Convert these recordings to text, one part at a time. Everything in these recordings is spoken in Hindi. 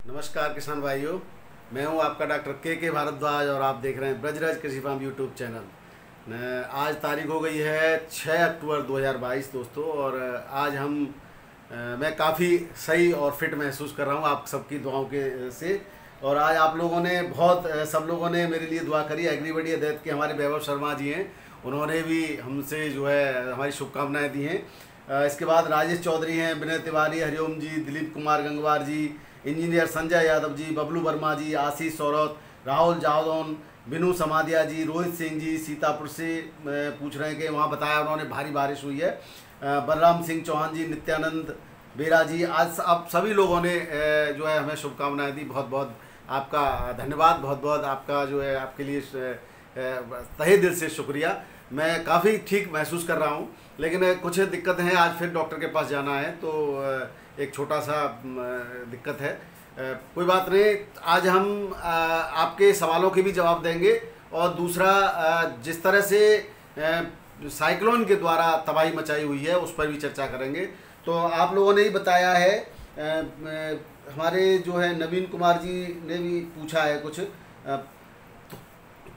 नमस्कार किसान भाइयों, मैं हूं आपका डॉक्टर के भारद्वाज और आप देख रहे हैं ब्रजराज कृषि फार्म यूट्यूब चैनल। आज तारीख हो गई है 6 अक्टूबर 2022 दोस्तों, और आज मैं काफ़ी सही और फिट महसूस कर रहा हूं आप सबकी दुआओं के से। और आज आप लोगों ने सब लोगों ने मेरे लिए दुआ करी। एग्रीबडी अदैत के हमारे वैभव शर्मा जी हैं, उन्होंने भी हमसे जो है हमारी शुभकामनाएँ दी हैं। इसके बाद राजेश चौधरी हैं, विनय तिवारी, हरिओम जी, दिलीप कुमार गंगवार जी, इंजीनियर संजय यादव जी, बबलू वर्मा जी, आशीष सौरत, राहुल जादौन, बिनू समाधिया जी, रोहित सिंह जी सीतापुर से पूछ रहे हैं कि वहाँ बताया उन्होंने भारी बारिश हुई है। बलराम सिंह चौहान जी, नित्यानंद बेरा जी, आज आप सभी लोगों ने जो है हमें शुभकामनाएं दी। बहुत बहुत आपका धन्यवाद, बहुत बहुत आपका जो है आपके लिए तहे दिल से शुक्रिया। मैं काफ़ी ठीक महसूस कर रहा हूँ, लेकिन कुछ दिक्कतें हैं। आज फिर डॉक्टर के पास जाना है, तो एक छोटा सा दिक्कत है। कोई बात नहीं, आज हम आपके सवालों के भी जवाब देंगे, और दूसरा जिस तरह से साइक्लोन के द्वारा तबाही मचाई हुई है उस पर भी चर्चा करेंगे। तो आप लोगों ने ही बताया है, हमारे जो है नवीन कुमार जी ने भी पूछा है कुछ।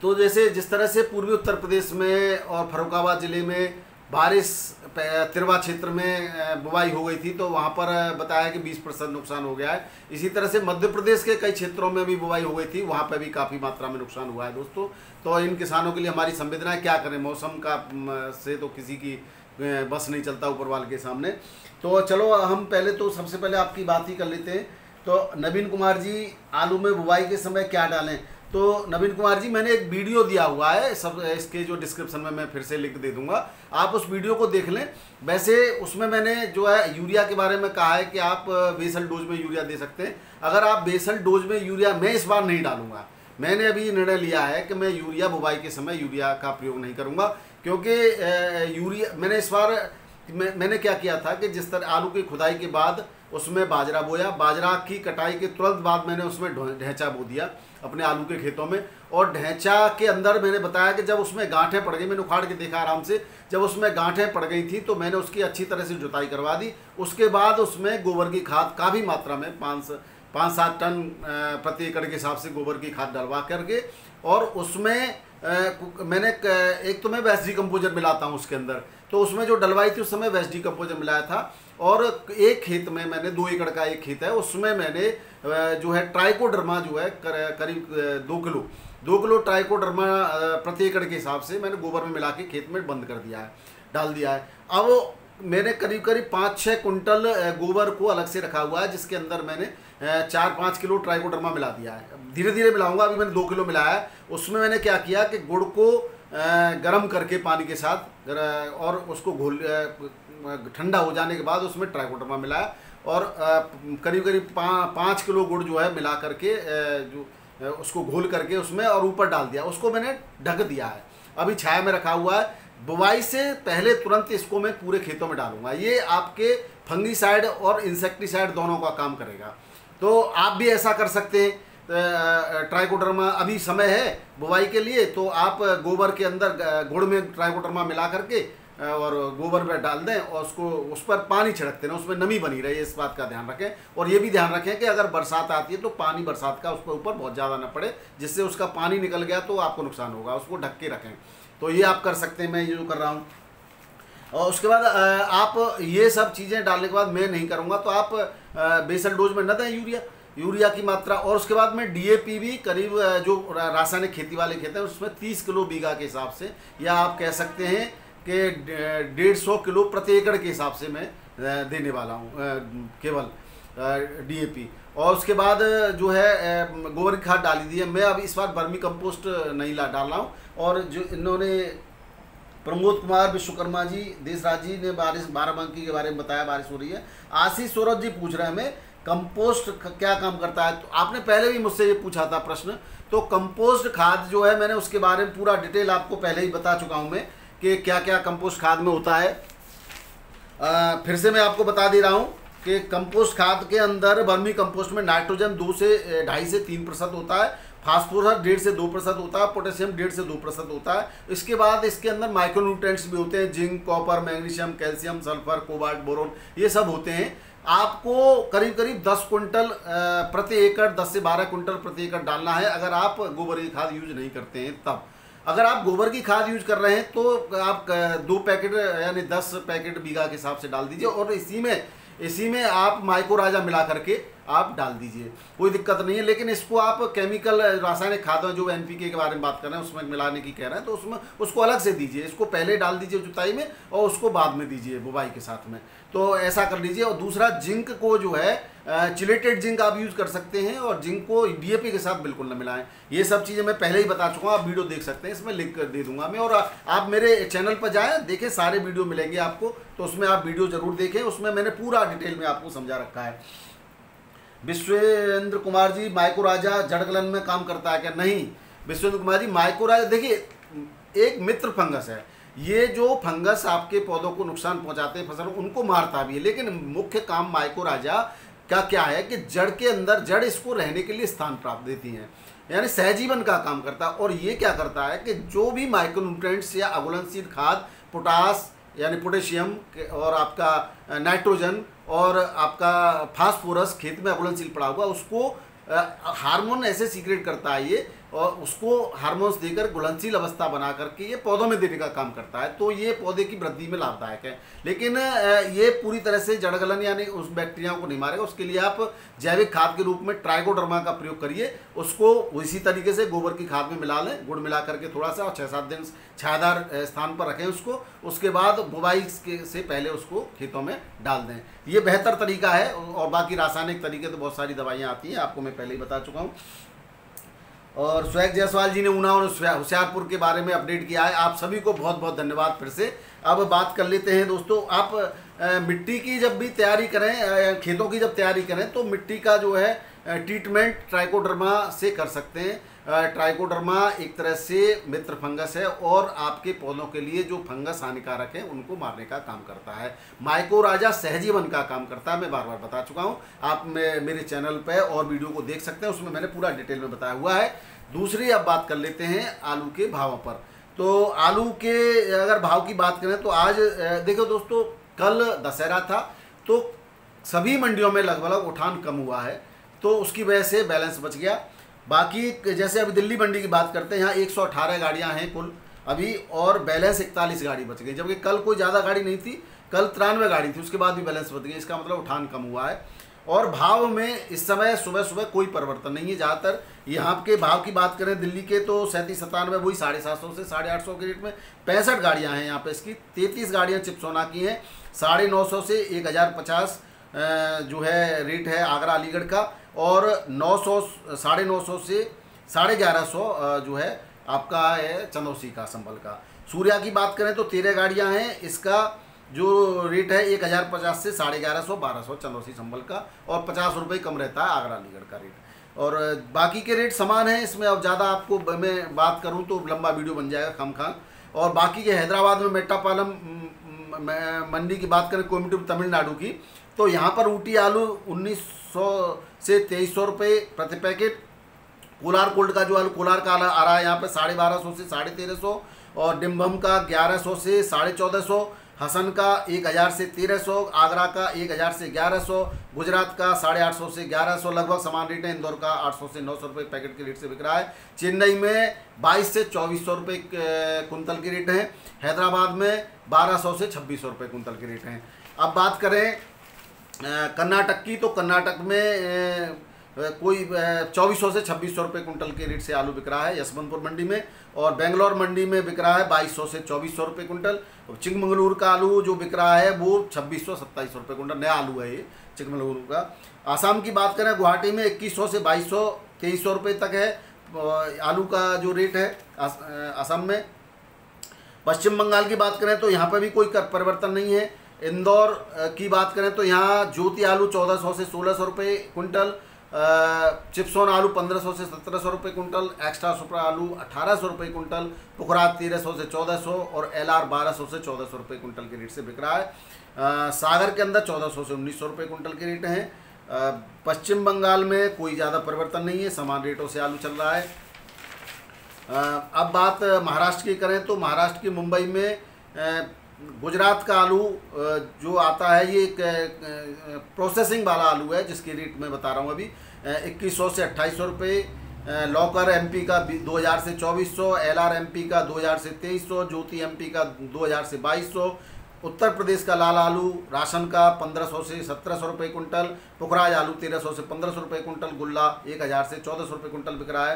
तो जैसे जिस तरह से पूर्वी उत्तर प्रदेश में और फर्रुखाबाद ज़िले में बारिश तिरवा क्षेत्र में बुवाई हो गई थी, तो वहाँ पर बताया कि 20% नुकसान हो गया है। इसी तरह से मध्य प्रदेश के कई क्षेत्रों में भी बुवाई हो गई थी, वहाँ पर भी काफ़ी मात्रा में नुकसान हुआ है दोस्तों। तो इन किसानों के लिए हमारी संवेदनाएं, क्या करें, मौसम का से तो किसी की बस नहीं चलता ऊपर वाले के सामने। तो चलो हम पहले तो सबसे पहले आपकी बात ही कर लेते हैं। तो नवीन कुमार जी, आलू में बुवाई के समय क्या डालें? तो नवीन कुमार जी, मैंने एक वीडियो दिया हुआ है, सब इसके जो डिस्क्रिप्शन में मैं फिर से लिंक दे दूंगा, आप उस वीडियो को देख लें। वैसे उसमें मैंने जो है यूरिया के बारे में कहा है कि आप बेसल डोज में यूरिया दे सकते हैं। अगर आप बेसल डोज में यूरिया, मैं इस बार नहीं डालूंगा। मैंने अभी निर्णय लिया है कि मैं यूरिया बुवाई के समय यूरिया का प्रयोग नहीं करूँगा, क्योंकि यूरिया मैंने इस बार मैंने क्या किया था कि जिस तरह आलू की खुदाई के बाद उसमें बाजरा बोया, बाजरा की कटाई के तुरंत बाद मैंने उसमें ढैंचा बो दिया अपने आलू के खेतों में। और ढैंचा के अंदर मैंने बताया कि जब उसमें गांठें पड़ गई, मैंने उखाड़ के देखा आराम से, जब उसमें गांठें पड़ गई थी तो मैंने उसकी अच्छी तरह से जुताई करवा दी। उसके बाद उसमें गोबर की खाद काफ़ी मात्रा में 5-7 टन प्रति एकड़ के हिसाब से गोबर की खाद डलवा करके, और उसमें मैंने एक तो मैं वेस्ट डिकम्पोजर मिलाता हूँ उसके अंदर, तो उसमें जो डलवाई थी उस समय वेस्ट डिकम्पोजर मिलाया था। और एक खेत में मैंने 2 एकड़ का एक खेत है, उसमें मैंने जो है ट्राइकोडर्मा जो है करीब 2 किलो ट्राइकोडर्मा प्रति एकड़ के हिसाब से मैंने गोबर में मिला के खेत में बंद कर दिया है, डाल दिया है। अब मैंने करीब 5-6 कुंटल गोबर को अलग से रखा हुआ है, जिसके अंदर मैंने 4-5 किलो ट्राइकोडर्मा मिला दिया है। धीरे धीरे मिलाऊंगा, अभी मैंने 2 किलो मिलाया है। उसमें मैंने क्या किया कि गुड़ को गर्म करके पानी के साथ और उसको ठंडा हो जाने के बाद उसमें ट्राइकोडर्मा मिलाया, और करीब 5 किलो गुड़ जो है मिला करके जो उसको घोल करके उसमें और ऊपर डाल दिया, उसको मैंने ढक दिया है। अभी छाया में रखा हुआ है। बुवाई से पहले तुरंत इसको मैं पूरे खेतों में डालूंगा। ये आपके फंगीसाइड और इंसेक्टिसाइड दोनों का काम करेगा। तो आप भी ऐसा कर सकते हैं। ट्राइकोडर्मा अभी समय है बुवाई के लिए, तो आप गोबर के अंदर गुड़ में ट्राइकोडर्मा मिला करके और गोबर में डाल दें, और उसको उस पर पानी छिड़कते रहें, उसमें नमी बनी रहे, इस बात का ध्यान रखें। और ये भी ध्यान रखें कि अगर बरसात आती है तो पानी बरसात का उसके ऊपर बहुत ज़्यादा ना पड़े, जिससे उसका पानी निकल गया तो आपको नुकसान होगा। उसको ढक के रखें। तो ये आप कर सकते हैं, मैं ये जो कर रहा हूँ। और उसके बाद आप ये सब चीज़ें डालने के बाद, मैं नहीं करूँगा तो आप बेसल डोज में न दें यूरिया की मात्रा। और उसके बाद में डीएपी भी करीब जो रासायनिक खेती वाले खेत हैं उसमें 30 किलो बीघा के हिसाब से, या आप कह सकते हैं कि 150 किलो प्रति एकड़ के हिसाब से मैं देने वाला हूँ केवल डीएपी। और उसके बाद जो है गोबर की खाद डाली दी है। मैं अब इस बार वर्मी कंपोस्ट नहीं डाल रहा हूँ। और जो इन्होंने प्रमोद कुमार विश्वकर्मा जी, देशराज जी ने बाराबंकी के बारे में बताया, बारिश हो रही है। आशीष सौरभ जी पूछ रहे हैं हमें कंपोस्ट क्या काम करता है। तो आपने पहले भी मुझसे ये पूछा था प्रश्न। तो कंपोस्ट खाद जो है, मैंने उसके बारे में पूरा डिटेल आपको पहले ही बता चुका हूँ मैं कि क्या क्या कंपोस्ट खाद में होता है। फिर से मैं आपको बता दे रहा हूँ कि कंपोस्ट खाद के अंदर वर्मी कंपोस्ट में नाइट्रोजन 2.5 से 3% होता है, फास्फोरस 1.5 से 2% होता है, पोटेशियम 1.5 से 2% होता है। इसके बाद इसके अंदर माइक्रोन्यूट्रिएंट्स भी होते हैं, zinc, copper, magnesium, calcium, sulphur, cobalt, boron, ये सब होते हैं। आपको करीब करीब 10 कुंटल प्रति एकड़, 10 से 12 कुंटल प्रति एकड़ डालना है अगर आप गोबर की खाद यूज नहीं करते हैं तब। अगर आप गोबर की खाद यूज कर रहे हैं तो आप 2 पैकेट यानी 10 पैकेट बीघा के हिसाब से डाल दीजिए, और इसी में आप माइक्रोराजा मिला करके आप डाल दीजिए, कोई दिक्कत नहीं है। लेकिन इसको आप केमिकल रासायनिक खादों जो एनपीके के बारे में बात कर रहे हैं उसमें मिलाने की कह रहे हैं तो उसमें उसको अलग से दीजिए। इसको पहले डाल दीजिए जुताई में और उसको बाद में दीजिए बुवाई के साथ में, तो ऐसा कर लीजिए। और दूसरा, जिंक को जो है चिलेटेड जिंक आप यूज़ कर सकते हैं, और जिंक को डीएपी के साथ बिल्कुल न मिलाएं। ये सब चीज़ें मैं पहले ही बता चुका हूँ, आप वीडियो देख सकते हैं, इसमें लिंक कर दे दूंगा मैं। और आप मेरे चैनल पर जाएं, देखें, सारे वीडियो मिलेंगे आपको, तो उसमें आप वीडियो जरूर देखें, उसमें मैंने पूरा डिटेल में आपको समझा रखा है। विश्वेंद्र कुमार जी, माइक्रोराजा जड़गलन में काम करता है क्या? नहीं विश्वेंद्र कुमार जी, माइक्रोराजा देखिए एक मित्र फंगस है। ये जो फंगस आपके पौधों को नुकसान पहुंचाते हैं, फसल उनको मारता भी है, लेकिन मुख्य काम माइक्रोराजा का क्या है कि जड़ के अंदर, जड़ इसको रहने के लिए स्थान प्राप्त देती है, यानी सहजीवन का काम करता है। और ये क्या करता है कि जो भी माइक्रोन्यूट्रिएंट्स या अघुलनशील खाद, पोटास यानी पोटेशियम और आपका नाइट्रोजन और आपका फास्फोरस खेत में अघुलनशील पड़ा हुआ, उसको हार्मोन ऐसे सीक्रेट करता है ये, और उसको हार्मोन्स देकर घुलनशील अवस्था बना करके ये पौधों में देने का काम करता है, तो ये पौधे की वृद्धि में लाभदायक है। लेकिन ये पूरी तरह से जड़गलन यानी उस बैक्टीरिया को नहीं मारेगा। उसके लिए आप जैविक खाद के रूप में ट्राइकोडर्मा का प्रयोग करिए, उसको इसी तरीके से गोबर की खाद में मिला लें, गुड़ मिला करके थोड़ा सा, और 6-7 दिन छायादार स्थान पर रखें उसको। उसके बाद बुवाई से पहले उसको खेतों में डाल दें, ये बेहतर तरीका है। और बाकी रासायनिक तरीके तो बहुत सारी दवाइयाँ आती हैं, आपको मैं पहले ही बता चुका हूँ। और स्वैग जायसवाल जी ने ऊना और होशियारपुर के बारे में अपडेट किया है, आप सभी को बहुत बहुत धन्यवाद फिर से। अब बात कर लेते हैं दोस्तों, आप मिट्टी की जब भी तैयारी करें, खेतों की जब तैयारी करें, तो मिट्टी का जो है ट्रीटमेंट ट्राइकोडर्मा से कर सकते हैं। ट्राइकोडर्मा एक तरह से मित्र फंगस है, और आपके पौधों के लिए जो फंगस हानिकारक है उनको मारने का काम करता है। माइक्रोराजा सहजीवन का काम करता है, मैं बार बार बता चुका हूँ, आप मेरे चैनल पे और वीडियो को देख सकते हैं, उसमें मैंने पूरा डिटेल में बताया हुआ है। दूसरी अब बात कर लेते हैं आलू के भावों पर। तो आलू के अगर भाव की बात करें तो आज देखो दोस्तों, कल दशहरा था, तो सभी मंडियों में लगभग उठान कम हुआ है, तो उसकी वजह से बैलेंस बच गया। बाकी जैसे अभी दिल्ली मंडी की बात करते हैं, यहाँ 118 गाड़ियाँ हैं कुल अभी, और बैलेंस 41 गाड़ी बच गई, जबकि कल कोई ज़्यादा गाड़ी नहीं थी, कल 93 गाड़ी थी, उसके बाद भी बैलेंस बच गई, इसका मतलब उठान कम हुआ है। और भाव में इस समय सुबह सुबह कोई परिवर्तन नहीं है। ज़्यादातर यहाँ के भाव की बात करें दिल्ली के, तो 37-97 वही 750 से 850 के रेट में 65 गाड़ियाँ हैं यहाँ पे इसकी। 33 गाड़ियाँ चिप्सोना की हैं, 950 से 1050 जो है रेट है आगरा अलीगढ़ का, और 900 950 से 1150 जो है आपका है चंदौसी का संभल का। सूर्या की बात करें तो 13 गाड़ियाँ हैं, इसका जो रेट है 1050 से 1150 1200 चंदौसी संभल का, और 50 रुपये कम रहता है आगरा अलीगढ़ का रेट। और बाकी के रेट समान हैं इसमें। अब ज़्यादा आपको मैं बात करूं तो लंबा वीडियो बन जाएगा खाम। और बाकी के हैदराबाद में मेट्टापालम मंडी की बात करें, कोयम्बटूर तमिलनाडु की, तो यहाँ पर ऊटी आलू 1900 से 2300 रुपये प्रति पैकेट। कोलार गोल्ड का जो आलू कोलार का आ रहा है यहाँ पे 1250 से 1350, और डिम्बम का 1100 से 1450, हसन का 1000 से 1300, आगरा का 1000 से 1100, गुजरात का 850 से 1100, लगभग समान रेट है। इंदौर का 800 से 900 रुपये पैकेट के रेट से बिक रहा है। चेन्नई में 22 से 2400 रुपये कुंतल की रेट है। हैदराबाद में 1200 से 2600 रुपये कुंतल की रेट हैं। अब बात करें कर्नाटक की, तो कर्नाटक में कोई 2400 से 2600 रुपये कुंटल के रेट से आलू बिक रहा है यशवंतपुर मंडी में, और बेंगलोर मंडी में बिक रहा है 2200 से 2400 रुपये कुंटल। चिकमंगलुरु का आलू जो बिक रहा है वो 2600-2700 रुपये कुंटल, नया आलू है ये चिकमंगलुरु का। आसाम की बात करें, गुवाहाटी में 2100 से 2200-2300 रुपये तक है आलू का जो रेट है असम में। पश्चिम बंगाल की बात करें तो यहाँ पर भी कोई परिवर्तन नहीं है। इंदौर की बात करें तो यहाँ ज्योति आलू 1400 से 1600 रुपये कुंटल, चिप्सोन आलू 1500 से 1700 रुपये कुंटल, एक्स्ट्रा सुपर आलू 1800 रुपये कुंटल, पुखराज 1300 से 1400, और LR 1200 से 1400 रुपये कुंटल के रेट से बिक रहा है। सागर के अंदर 1400 से 1900 रुपये कुंटल के रेट हैं। पश्चिम बंगाल में कोई ज़्यादा परिवर्तन नहीं है, समान रेटों से आलू चल रहा है। अब बात महाराष्ट्र की करें तो महाराष्ट्र की मुंबई में गुजरात का आलू जो आता है ये एक प्रोसेसिंग वाला आलू है, जिसकी रेट मैं बता रहा हूँ अभी 2100 से 2800 रुपये। लॉकर एमपी का 2000 से 2400, एलआर एमपी का 2000 से 2300, ज्योति एमपी का 2000 से 2200। उत्तर प्रदेश का लाल आलू राशन का 1500 से 1700 रुपये कुंटल। पुखराज आलू 1300 से 1500 रुपये कुंटल। गुल्ला 1000 से 1400 रुपये कुंटल बिक रहा है।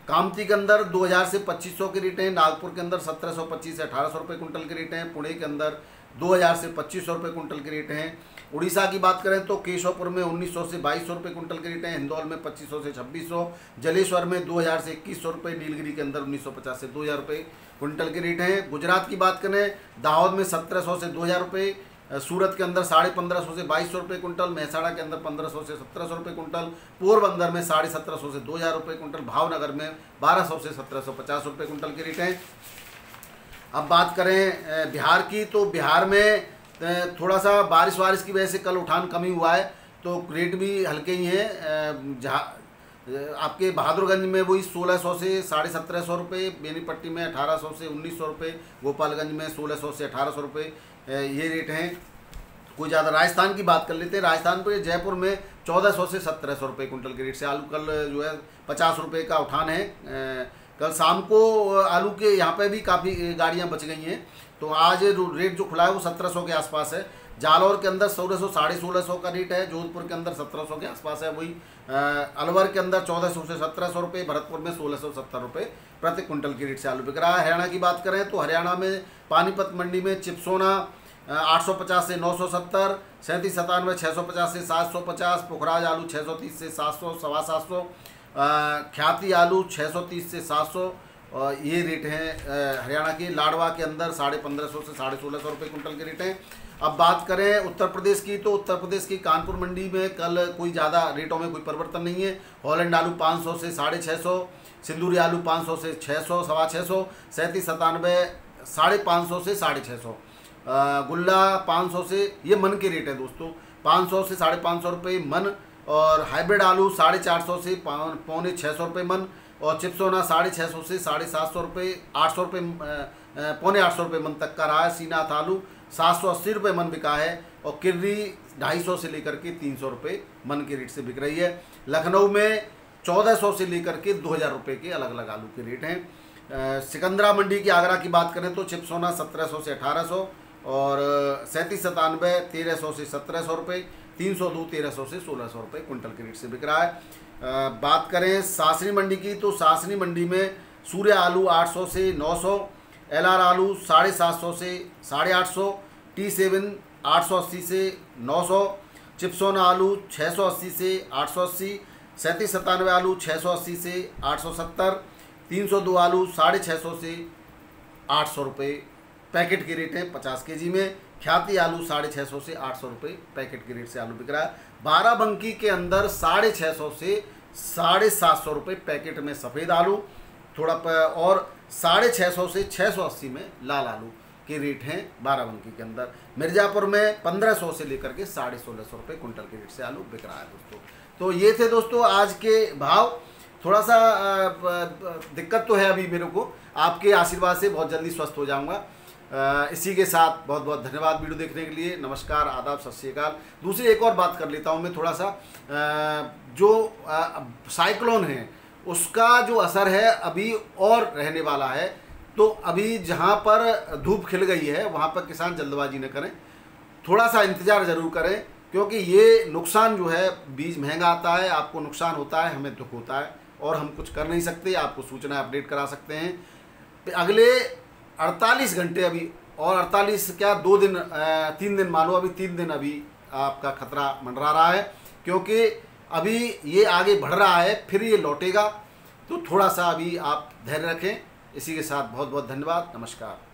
कामती के अंदर 2000 से 2500 की रेट है। नागपुर के अंदर 1725 से 1800 रुपये कुंटल की रेट है। पुणे के अंदर 2000 से 2500 रुपये कुंटल की रेट है। उड़ीसा की बात करें तो केशवपुर में 1900 से 2200 रुपये कुंटल की रेट है। हिंदौल में 2500 से 2600। जलेश्वर में 2000 से 2100 रुपये। नीलगिरी के अंदर 1950 से 2000 रुपये कुंटल की रेट है। गुजरात की बात करें दाहोद में 1700 से 2000 रुपये। सूरत के अंदर 1550 से 2200 रुपये कुंटल। महसाड़ा के अंदर 1500 से 1700 रुपये कुंटल। पोरबंदर में 1750 से 2000 रुपये कुंटल। भावनगर में 1200 से 1750 रुपये कुंटल की रेट है। अब बात करें बिहार की, तो बिहार में थोड़ा सा बारिश की वजह से कल उठान कमी हुआ है, तो रेट भी हल्के ही हैं। जहाँ आपके बहादुरगंज में वही 1600 से 1750 रुपये, बेनीपट्टी में 1800 से 1900 रुपये, गोपालगंज में 1600 से 1800 रुपये ये रेट हैं। कोई ज़्यादा राजस्थान की बात कर लेते हैं। राजस्थान पे जयपुर में 1400 से 1700 रुपये कुंटल के रेट से आलू कल जो है 50 रुपये का उठान है। कल शाम को आलू के यहाँ पे भी काफ़ी गाड़ियाँ बच गई हैं, तो आज रेट जो खुला है वो 1700 के आसपास है। जालौर के अंदर 1600 साढ़े 1600 का रेट है। जोधपुर के अंदर 1700 के आसपास है वही। अलवर के अंदर 1400 से 1700 रुपये। भरतपुर में 1670 रुपये प्रति कुंटल की रेट से आलू बिक रहा है। हरियाणा की बात करें तो हरियाणा में पानीपत मंडी में चिपसोना 850 से 970, 3797 650 से 750, पुखराज आलू 630 से 700 सवा 700, ख्याति आलू 630 से 700 ये रेट हैं हरियाणा के। लाडवा के अंदर 1550 से 1650 रुपये कुंटल के रेट हैं। अब बात करें उत्तर प्रदेश की, तो उत्तर प्रदेश की कानपुर मंडी में कल कोई ज़्यादा रेटों में कोई परिवर्तन नहीं है। हॉलैंड आलू 500 से 650, सिंदूरी आलू 500 से 600 सवा 600, 3797 550 से 650, गुल्ला 500 से, ये मन के रेट है दोस्तों, 500 से 550 रुपये मन। और हाइब्रिड आलू 450 से 550 रुपये मन। और चिप्सोना 650 से 750 रुपये, 800 रुपये 850 रुपये मन तक का रहा है। सीनाथ आलू 780 रुपये मन बिका है। और किर्री 250 से लेकर के 300 रुपये मन के रेट से बिक रही है। लखनऊ में 1400 से लेकर के 2000 रुपये के अलग अलग आलू के रेट हैं। सिकंदरा मंडी की आगरा की बात करें तो चिप्सोना 1700 से 1800 और 3797 1300 से 1700 रुपये, 302 1300 से 1600 रुपये कुंटल के रेट से बिक रहा है। बात करें सासनी मंडी की, तो सासनी मंडी में सूर्य आलू 800 से 900, एलआर आलू 750 से 850, T7 880 से 900, चिप्सोना आलू 680 से 880, 3797 आलू 680 से 870, 302 आलू 650 से 800 रुपये पैकेट के रेट है 50 kg में। ख्याति आलू 650 से 800 रुपये पैकेट के रेट से आलू बिक रहा है। बाराबंकी के अंदर 650 से 750 रुपये पैकेट में सफ़ेद आलू थोड़ा और 650 से 680 में लाल आलू के रेट हैं बाराबंकी के अंदर। मिर्ज़ापुर में 1500 से लेकर के 1650 रुपये कुंटल के रेट से आलू बिक रहा है दोस्तों। तो ये थे दोस्तों आज के भाव। थोड़ा सा दिक्कत तो है अभी मेरे को, आपके आशीर्वाद से बहुत जल्दी स्वस्थ हो जाऊंगा। इसी के साथ बहुत बहुत धन्यवाद वीडियो देखने के लिए। नमस्कार, आदाब, सत श्री अकाल। दूसरी एक और बात कर लेता हूँ मैं थोड़ा सा, जो साइक्लोन है उसका जो असर है अभी और रहने वाला है, तो अभी जहाँ पर धूप खिल गई है वहाँ पर किसान जल्दबाजी न करें, थोड़ा सा इंतज़ार ज़रूर करें, क्योंकि ये नुकसान जो है, बीज महंगा आता है, आपको नुकसान होता है, हमें दुख होता है और हम कुछ कर नहीं सकते। आपको सूचना अपडेट करा सकते हैं। अगले 48 घंटे अभी और 48 क्या 2 दिन 3 दिन मानो, अभी 3 दिन अभी आपका खतरा मंडरा रहा है, क्योंकि अभी ये आगे बढ़ रहा है, फिर ये लौटेगा। तो थोड़ा सा अभी आप धैर्य रखें। इसी के साथ बहुत बहुत धन्यवाद। नमस्कार।